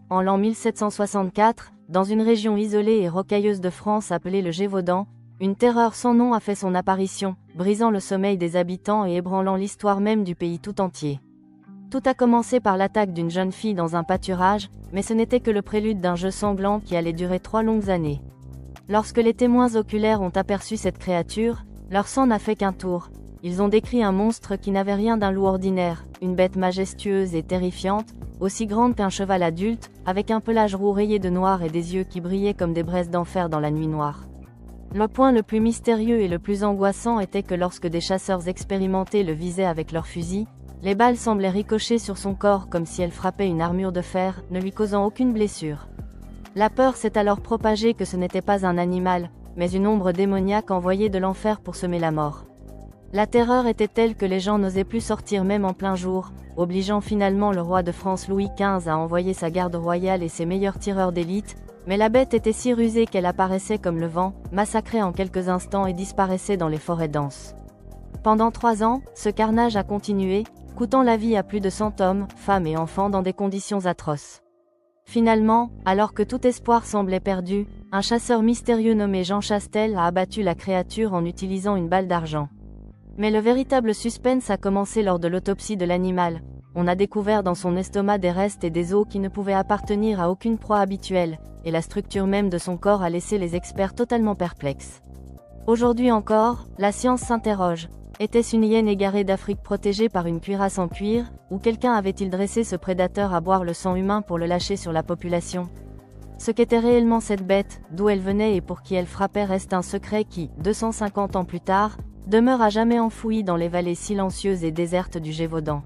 en l'an 1764, dans une région isolée et rocailleuse de France appelée le Gévaudan, une terreur sans nom a fait son apparition, brisant le sommeil des habitants et ébranlant l'histoire même du pays tout entier. Tout a commencé par l'attaque d'une jeune fille dans un pâturage, mais ce n'était que le prélude d'un jeu sanglant qui allait durer 3 longues années. Lorsque les témoins oculaires ont aperçu cette créature, leur sang n'a fait qu'un tour. Ils ont décrit un monstre qui n'avait rien d'un loup ordinaire, une bête majestueuse et terrifiante, aussi grande qu'un cheval adulte, avec un pelage roux rayé de noir et des yeux qui brillaient comme des braises d'enfer dans la nuit noire. Le point le plus mystérieux et le plus angoissant était que lorsque des chasseurs expérimentés le visaient avec leurs fusils, les balles semblaient ricocher sur son corps comme si elles frappaient une armure de fer, ne lui causant aucune blessure. La peur s'est alors propagée que ce n'était pas un animal, mais une ombre démoniaque envoyée de l'enfer pour semer la mort. La terreur était telle que les gens n'osaient plus sortir même en plein jour, obligeant finalement le roi de France Louis XV à envoyer sa garde royale et ses meilleurs tireurs d'élite, mais la bête était si rusée qu'elle apparaissait comme le vent, massacrait en quelques instants et disparaissait dans les forêts denses. Pendant 3 ans, ce carnage a continué, coûtant la vie à plus de 100 hommes, femmes et enfants dans des conditions atroces. Finalement, alors que tout espoir semblait perdu, un chasseur mystérieux nommé Jean Chastel a abattu la créature en utilisant une balle d'argent. Mais le véritable suspense a commencé lors de l'autopsie de l'animal. On a découvert dans son estomac des restes et des os qui ne pouvaient appartenir à aucune proie habituelle, et la structure même de son corps a laissé les experts totalement perplexes. Aujourd'hui encore, la science s'interroge. Était-ce une hyène égarée d'Afrique protégée par une cuirasse en cuir, ou quelqu'un avait-il dressé ce prédateur à boire le sang humain pour le lâcher sur la population? Ce qu'était réellement cette bête, d'où elle venait et pour qui elle frappait reste un secret qui, 250 ans plus tard, demeure à jamais enfoui dans les vallées silencieuses et désertes du Gévaudan.